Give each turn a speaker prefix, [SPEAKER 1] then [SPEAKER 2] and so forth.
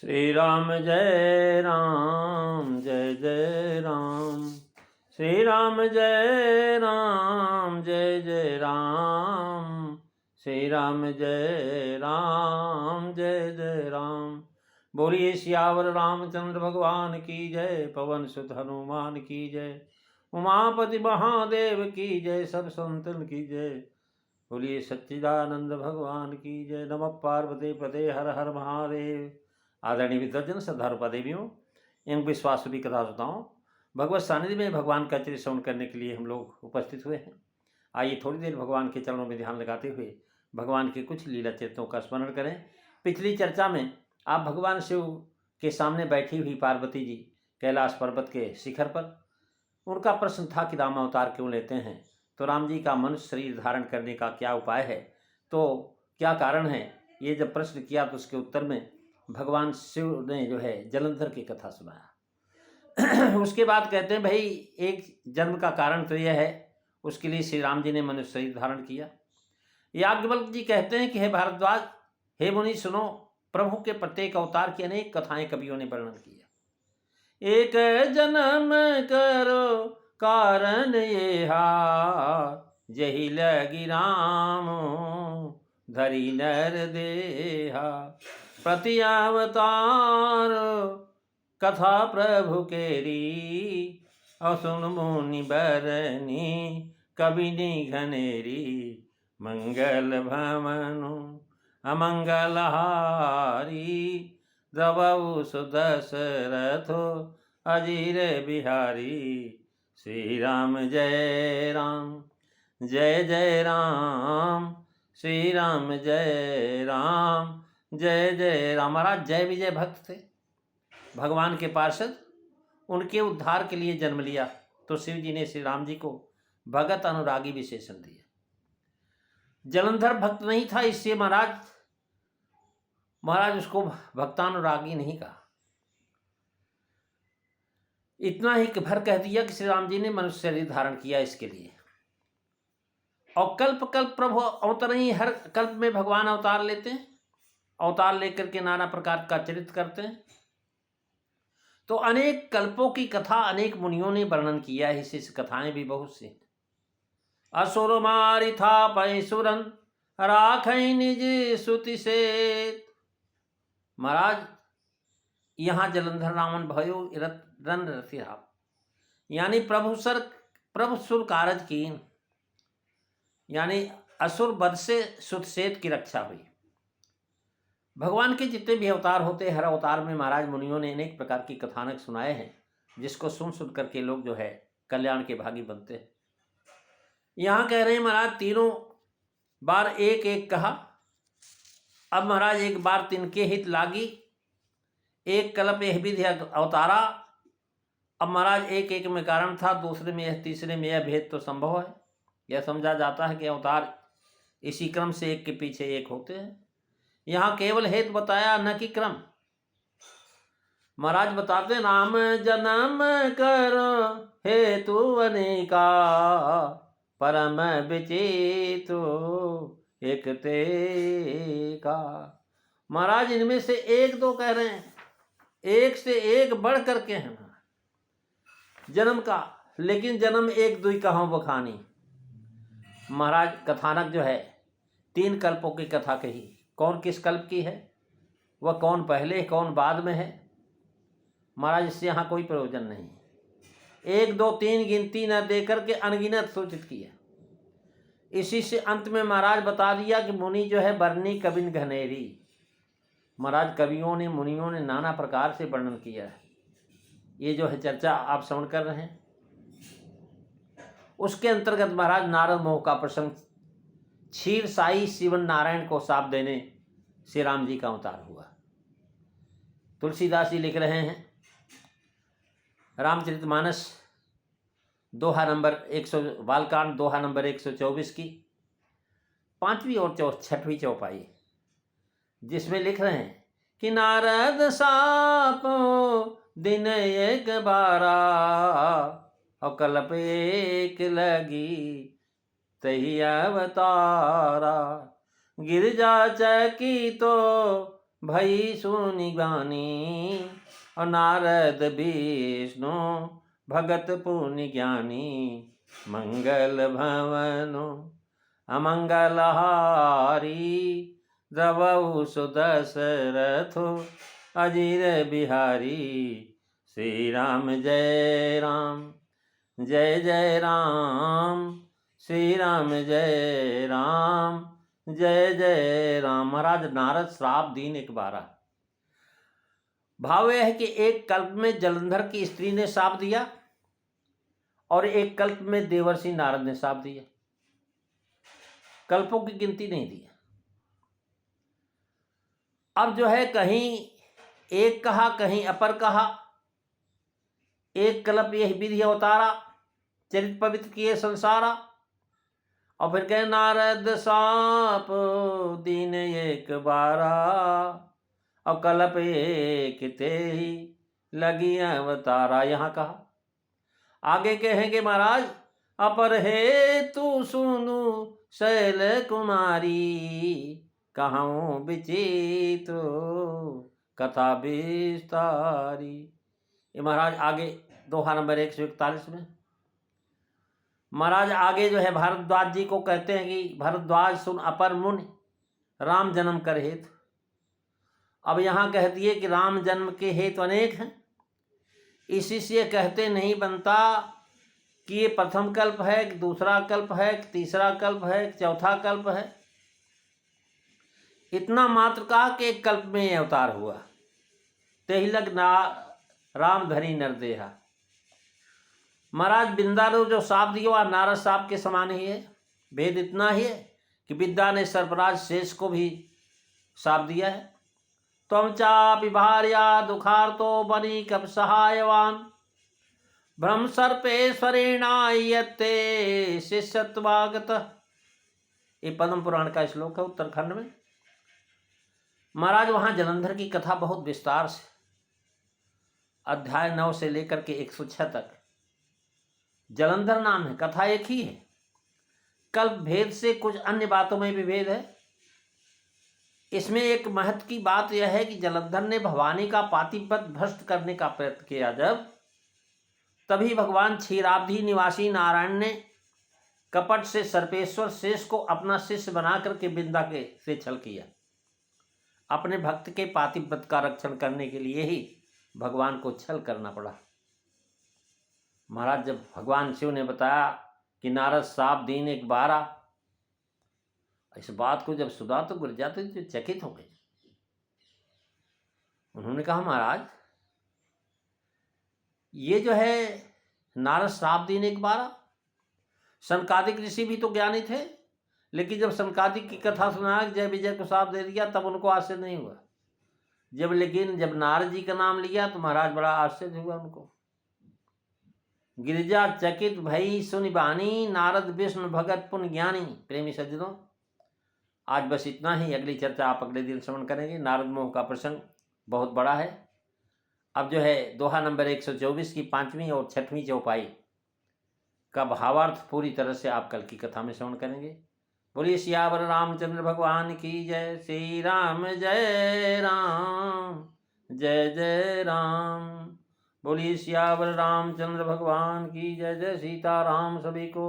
[SPEAKER 1] श्री राम जय राम जय जय राम। श्री राम जय राम जय जय राम। श्री राम जय राम जय जय राम। बोलिए सियावर रामचंद्र भगवान की जय। पवन सुत हनुमान की जय। उमापति महादेव की जय। सब संतन की जय। बोलिए सच्चिदानंद भगवान की जय। नमः पार्वती पते हर हर महादेव। आदरणीय विद्वजन श्रद्धालु देवियों एवं विश्वासुरी कथा श्रोताओं, भगवत सानिध्य में भगवान का चरित्र श्रवण करने के लिए हम लोग उपस्थित हुए हैं। आइए थोड़ी देर भगवान के चरणों में ध्यान लगाते हुए भगवान के कुछ लीला चरित्रों का स्मरण करें। पिछली चर्चा में आप भगवान शिव के सामने बैठी हुई पार्वती जी कैलाश पर्वत के शिखर पर, उनका प्रश्न था कि राम अवतार क्यों लेते हैं, तो राम जी का मनुष्य शरीर धारण करने का क्या उपाय है, तो क्या कारण है। ये जब प्रश्न किया तो उसके उत्तर में भगवान शिव ने जो है जलंधर की कथा सुनाया। उसके बाद कहते हैं भाई एक जन्म का कारण तो यह है, उसके लिए श्री राम जी ने मनुष्य शरीर धारण किया। याज्ञवल्क्य जी कहते हैं कि हे भारद्वाज, हे मुनि सुनो, प्रभु के प्रत्येक अवतार की अनेक कथाएं कवियों ने वर्णन किया। एक जन्म करो कारण ये जही लगी राम धरी नर देहा। प्रति अवतार कथा प्रभु केरी असुन मुनि बरनी कबिनी घनेरी। मंगल भमनु अमंगल हारी द्रवऊ सुदशरथो अजीर बिहारी। श्री राम जय राम जय जय राम। श्री राम जय राम जय जय राम। महाराज जय विजय भक्त थे, भगवान के पार्षद, उनके उद्धार के लिए जन्म लिया तो शिव जी ने श्री राम जी को भगत अनुरागी विशेषण दिया। जलंधर भक्त नहीं था, इससे महाराज उसको भक्तानुरागी नहीं कहा। इतना ही भर कह दिया कि श्री राम जी ने मनुष्य शरीर धारण किया इसके लिए। और कल्प कल्प प्रभु अवतर ही, हर कल्प में भगवान अवतार लेते हैं, अवतार लेकर के नाना प्रकार का चरित्र करते हैं। तो अनेक कल्पों की कथा अनेक मुनियों ने वर्णन किया है, इसी कथाएं भी बहुत सी। असुर मारि था पैसुरन राखई निज सुति से। महाराज यहाँ जलंधर रावण भयो रन रथिहा, यानी प्रभु सुर कारज की, यानी असुर वध से सुतसेत की रक्षा हुई। भगवान के जितने भी अवतार होते हैं, हर अवतार में महाराज मुनियों ने अनेक प्रकार की कथानक सुनाए हैं, जिसको सुन सुन करके लोग जो है कल्याण के भागी बनते हैं। यहाँ कह रहे हैं महाराज तीनों बार एक एक कहा। अब महाराज एक बार तिनके हित लागी, एक कल्प यह विधि अवतारा। अब महाराज एक एक में कारण था, दूसरे में यह, तीसरे में यह भेद तो संभव है। यह समझा जाता है कि अवतार इसी क्रम से एक के पीछे एक होते हैं। यहाँ केवल हेतु बताया, न कि क्रम। महाराज बताते राम जन्म करो हेतु अनेका परम विचित्र एक ते का। महाराज इनमें से एक दो कह रहे हैं, एक से एक बढ़ करके है जन्म का, लेकिन जन्म एक दुई कहो बखानी। महाराज कथानक जो है तीन कल्पों की कथा कही। कौन किस कल्प की है, वह कौन पहले कौन बाद में है, महाराज इससे यहाँ कोई प्रयोजन नहीं। एक दो तीन गिनती न देकर के अनगिनत सूचित किया। इसी से अंत में महाराज बता दिया कि मुनि जो है बरनी कबिन घनेरी। महाराज कवियों ने मुनियों ने नाना प्रकार से वर्णन किया है। ये जो है चर्चा आप श्रवण कर रहे हैं, उसके अंतर्गत महाराज नारद मोह का प्रसंग, क्षीर साई शिवन नारायण को शाप देने श्री राम जी का अवतार हुआ। तुलसीदास जी लिख रहे हैं रामचरितमानस दोहा नंबर 100, बालकांड दोहा नंबर 124 की 5वीं और 6वीं चौपाई, जिसमें लिख रहे हैं कि नारद साप दिन एक बारा और कल्प एक लगी तही अवतारा। गिरजा चकी तो भई सुनि ज्ञानी। और नारद विष्णु भगत पुनि ज्ञानी। मंगल भवनो अमंगल हारी। द्रवहु सुदशरथो अजीर बिहारी। श्री राम जय राम जय जय राम। श्री राम जय राम जय जय राम। महाराज नारद श्राप दीन 1/12। भाव यह है कि एक कल्प में जलंधर की स्त्री ने श्राप दिया और एक कल्प में देवर्षि नारद ने श्राप दिया। कल्पों की गिनती नहीं दी। अब जो है कहीं एक कहा कहीं अपर कहा। एक कल्प यह विधि अवतारा चरित पवित्र किए संसारा। और फिर कहे नारद साप दीन 1/12। और कल्प एक ते ही लगी अवतारा। यहाँ कहा। आगे कहेंगे महाराज अपर हे तू सुनु शैल कुमारी। कहूँ विचित्र कथा विस्तारी। ये महाराज आगे दोहा नंबर 141 में महाराज आगे जो है भारद्वाज जी को कहते हैं कि भारद्वाज सुन अपर मुनि राम जन्म कर हेतु। अब यहाँ कह दिए कि राम जन्म के हेतु अनेक हैं। इसी से कहते नहीं बनता कि ये प्रथम कल्प है कि दूसरा कल्प है कि तीसरा कल्प है कि चौथा कल्प है। इतना मात्र कहा कि एक कल्प में ये अवतार हुआ। तेहिलग ना राम धरी नरदेहा। महाराज विद्या ने जो साप दिया वह नारद साप के समान ही है। भेद इतना ही है कि विद्या ने सर्पराज शेष को भी साप दिया है। त्वं चापि भार्या दुखार्तो बनी कब सहायवान। ब्रह्म सर्पेश्वरेणायते शिष्यत्वागत। ये पद्म पुराण का श्लोक है उत्तराखंड में। महाराज वहाँ जलंधर की कथा बहुत विस्तार से अध्याय 9 से लेकर के 106 तक जलंधर नाम है। कथा एक ही है। कल्प भेद से कुछ अन्य बातों में भी भेद है। इसमें एक महत्व की बात यह है कि जलंधर ने भवानी का पातिव्रत भ्रष्ट करने का प्रयत्न किया जब, तभी भगवान क्षीराब्धि निवासी नारायण ने कपट से सर्पेश्वर शेष को अपना शिष्य बना करके विद्या के से छल किया। अपने भक्त के पातिव्रत का रक्षण करने के लिए ही भगवान को छल करना पड़ा। महाराज जब भगवान शिव ने बताया कि नारद साप दीन 1/12, इस बात को जब सुना तो गिरजा तो चकित हो गए। उन्होंने कहा महाराज ये जो है नारद साप दीन 1/12। सनकादिक ऋषि भी तो ज्ञानी थे, लेकिन जब सनकादिक की कथा सुना जय विजय को साप दे दिया तब उनको आश्चर्य नहीं हुआ। जब नारद जी का नाम लिया तो महाराज बड़ा आश्चर्य हुआ उनको। गिरिजा चकित भई सुनि बानी। नारद विष्णु भगत पुन ज्ञानी। प्रेमी सज्जनों आज बस इतना ही। अगली चर्चा आप अगले दिन श्रवण करेंगे। नारद मोह का प्रसंग बहुत बड़ा है। अब जो है दोहा नंबर 124 की 5वीं और 6वीं चौपाई का भावार्थ पूरी तरह से आप कल की कथा में श्रवण करेंगे। बोलिए सियावर रामचंद्र भगवान की जय। श्री राम जय राम जय जय राम। बोलिए सियावर रामचंद्र भगवान की जय। जय सीताराम। सभी को